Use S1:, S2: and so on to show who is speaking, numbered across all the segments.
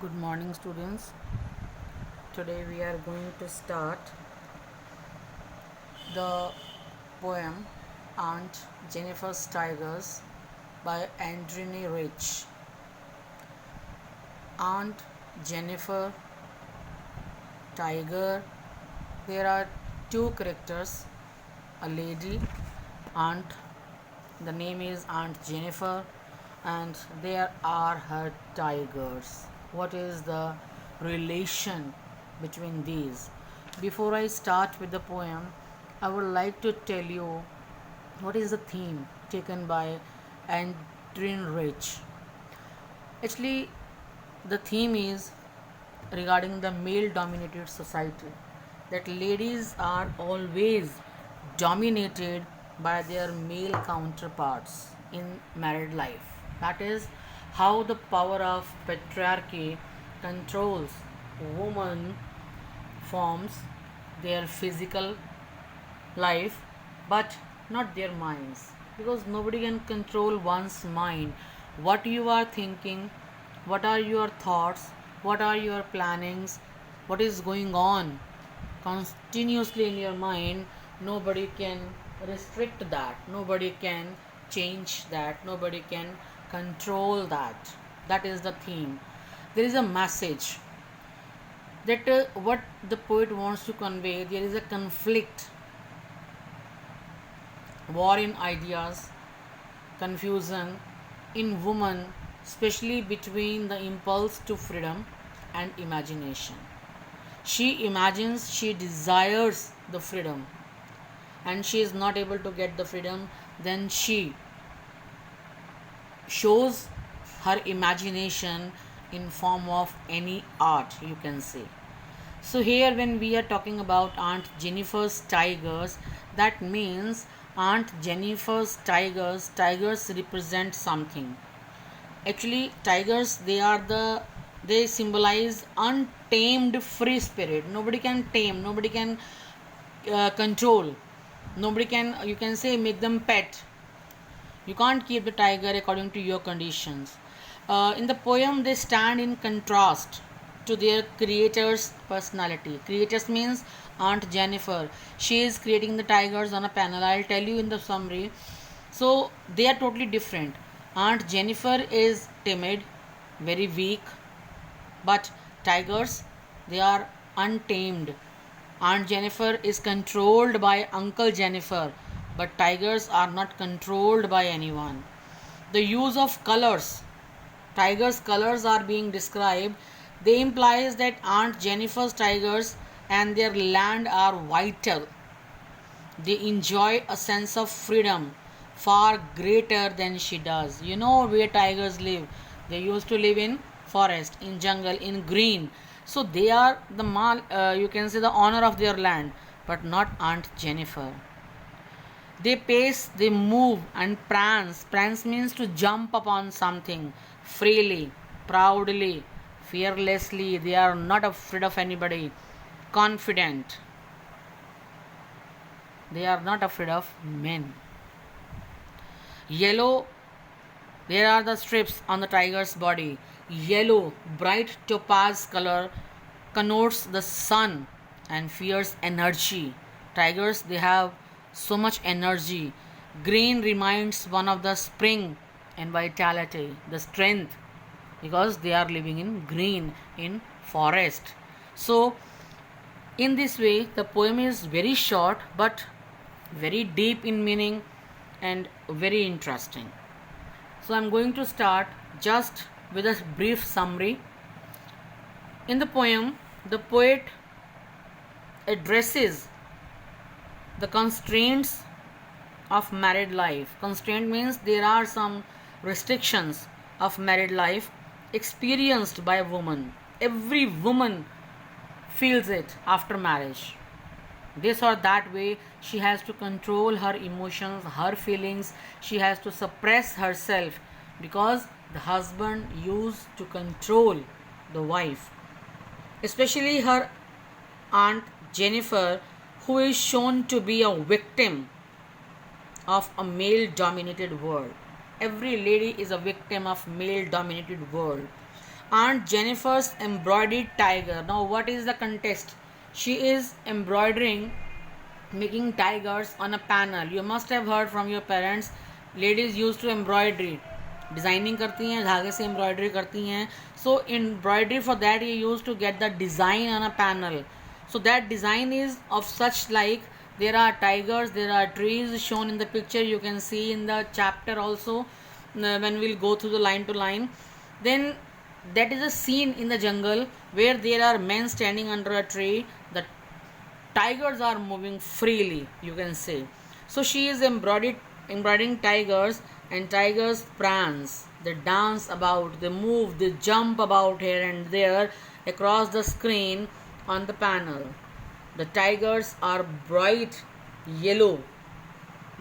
S1: Good morning, students. Today we are going to start the poem Aunt Jennifer's Tigers by Andrini Rich. Aunt Jennifer, Tiger. There are two characters, a lady, Aunt. The name is Aunt Jennifer, and there are her tigers. What is the relation between these? Before I start with the poem, I would like to tell you what is the theme taken by Andrin Rich. Actually, the theme is regarding the male dominated society, that ladies are always dominated by their male counterparts in married life. That is how the power of patriarchy controls women, forms their physical life but not their minds, because nobody can control one's mind. What you are thinking, what are your thoughts, what are your plannings, what is going on continuously in your mind, nobody can restrict that, nobody can change that, nobody can control that. That is the theme. There is a message that what the poet wants to convey. There is a conflict, war in ideas, confusion in woman, especially between the impulse to freedom and imagination. She imagines, she desires the freedom, and she is not able to get the freedom. Then she shows her imagination in form of any art, you can say. So here when we are talking about Aunt Jennifer's tigers, that means Aunt Jennifer's tigers represent something. Actually, tigers, they symbolize untamed free spirit. Nobody can tame, nobody can control, nobody can, you can say, make them pet. You can't keep the tiger according to your conditions. In the poem, they stand in contrast to their creator's personality. Creators means Aunt Jennifer. She is creating the tigers on a panel. I'll tell you in the summary. So they are totally different. Aunt Jennifer is timid, very weak, but tigers, they are untamed. Aunt Jennifer is controlled by Uncle Jennifer, but tigers are not controlled by anyone. The use of colors, tigers' colors are being described. They implies that Aunt Jennifer's tigers and their land are vital. They enjoy a sense of freedom far greater than she does. You know where tigers live? They used to live in forest, in jungle, in green. So they are the you can say the honor of their land, but not Aunt Jennifer. They pace, they move and prance. Prance means to jump upon something freely, proudly, fearlessly. They are not afraid of anybody. Confident. They are not afraid of men. Yellow, there are the strips on the tiger's body. Yellow, bright topaz color connotes the sun and fierce energy. Tigers, they have so much energy. Green reminds one of the spring and vitality, the strength, because they are living in green, in forest. So in this way, the poem is very short but very deep in meaning and very interesting. So I'm going to start just with a brief summary. In the poem, the poet addresses the constraints of married life. Constraint means there are some restrictions of married life experienced by a woman. Every woman feels it after marriage. This or that way, she has to control her emotions, her feelings. She has to suppress herself because the husband used to control the wife. Especially her Aunt Jennifer, who is shown to be a victim of a male dominated world. Every lady is a victim of male dominated world. Aunt Jennifer's embroidered tiger. Now, what is the contest? She is embroidering, making tigers on a panel. You must have heard from your parents, ladies used to embroidery. Designing करती हैं, धागे से embroidery करती हैं. So embroidery for that you use to get the design on a panel. So that design is of such like there are tigers, there are trees shown in the picture. You can see in the chapter also when we'll go through the line to line. Then that is a scene in the jungle where there are men standing under a tree. The tigers are moving freely, you can say. So she is embroidering tigers, and tigers prance, they dance about, they move, they jump about here and there across the screen on the panel. The tigers are bright yellow.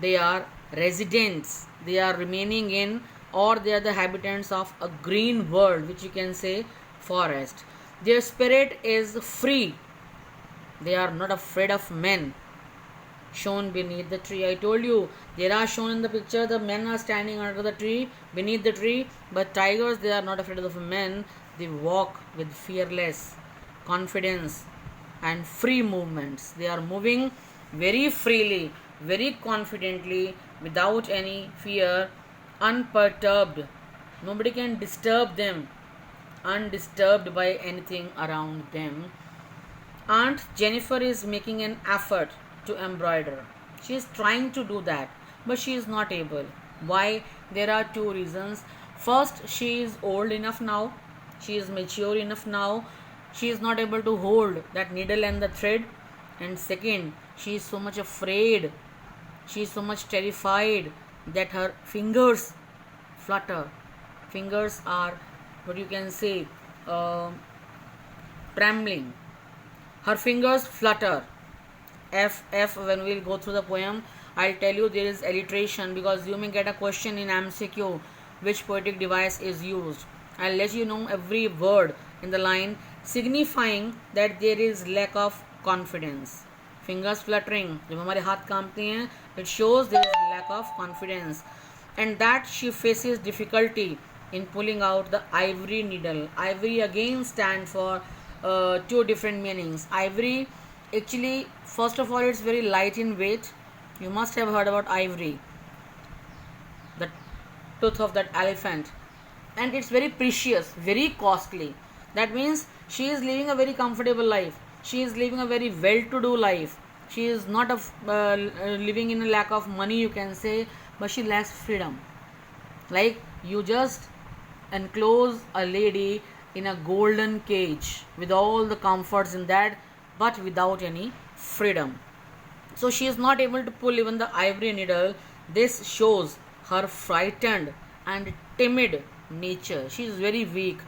S1: They are residents. They are remaining in, or they are the habitants of a green world, which you can say forest. Their spirit is free. They are not afraid of men. Shown beneath the tree. I told you, there are shown in the picture the men are standing under the tree, beneath the tree, but tigers, they are not afraid of men. They walk with fearless confidence and free movements. They are moving very freely, very confidently, without any fear, unperturbed. Nobody can disturb them, undisturbed by anything around them. Aunt Jennifer is making an effort to embroider. She is trying to do that, but she is not able. Why? There are two reasons. First, she is old enough now. She is mature enough now. She is not able to hold that needle and the thread. And second, she is so much afraid. She is so much terrified that her fingers flutter. Fingers are, what you can say, trembling. Her fingers flutter. F when we'll go through the poem, I'll tell you there is alliteration, because you may get a question in MCQ which poetic device is used. I'll let you know every word in the line, signifying that there is lack of confidence. Fingers fluttering, जब हमारे हाथ कांपते हैं, it shows there is lack of confidence, and that she faces difficulty in pulling out the ivory needle. Ivory again stand for two different meanings. Ivory, actually, first of all, it's very light in weight. You must have heard about ivory, the tooth of that elephant, and it's very precious, very costly. That means she is living a very comfortable life. She is living a very well-to-do life. She is not living in a lack of money, you can say, but she lacks freedom. Like you just enclose a lady in a golden cage with all the comforts in that, but without any freedom. So she is not able to pull even the ivory needle. This shows her frightened and timid nature. She is very weak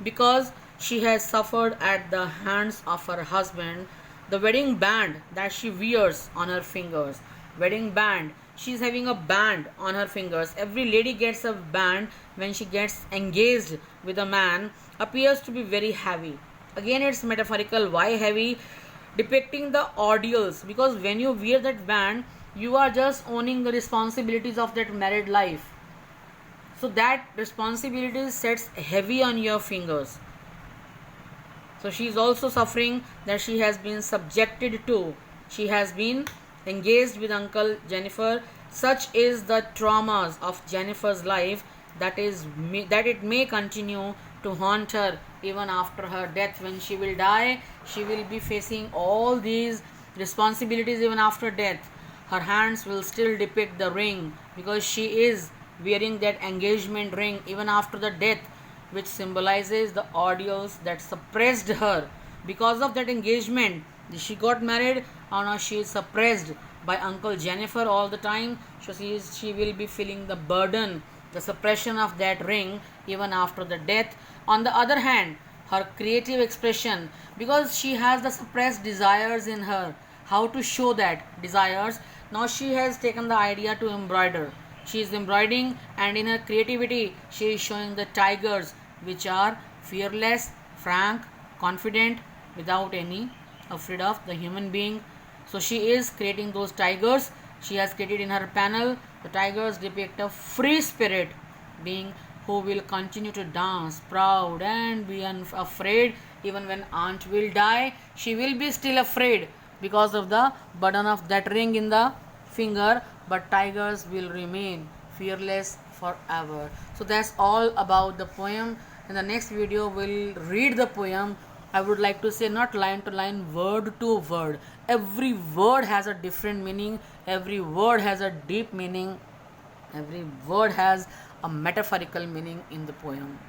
S1: because she has suffered at the hands of her husband. The wedding band that she wears on her fingers, wedding band, she is having a band on her fingers. Every lady gets a band when she gets engaged with a man, appears to be very heavy. Again, it's metaphorical. Why heavy? Depicting the ordeals, because when you wear that band, you are just owning the responsibilities of that married life. So that responsibility sets heavy on your fingers. So she is also suffering that she has been subjected to. She has been engaged with Uncle Jennifer. Such is the traumas of Jennifer's life that it may continue to haunt her even after her death. When she will die, she will be facing all these responsibilities even after death. Her hands will still depict the ring, because she is wearing that engagement ring even after the death, which symbolizes the ordeals that suppressed her. Because of that engagement, she got married, or now she is suppressed by Uncle Jennifer all the time. So she will be feeling the burden, the suppression of that ring even after the death. On the other hand, her creative expression, because she has the suppressed desires in her, how to show that desires? Now she has taken the idea to embroider. She is embroidering, and in her creativity she is showing the tigers, which are fearless, frank, confident, without any afraid of the human being. So she is creating those tigers. She has created in her panel, the tigers depict a free spirit being who will continue to dance proud and be afraid. Even when aunt will die, she will be still afraid because of the burden of that ring in the finger, but tigers will remain fearless forever. So that's all about the poem. In the next video we'll read the poem. I would like to say, not line to line, word to word. Every word has a different meaning, every word has a deep meaning, every word has a metaphorical meaning in the poem.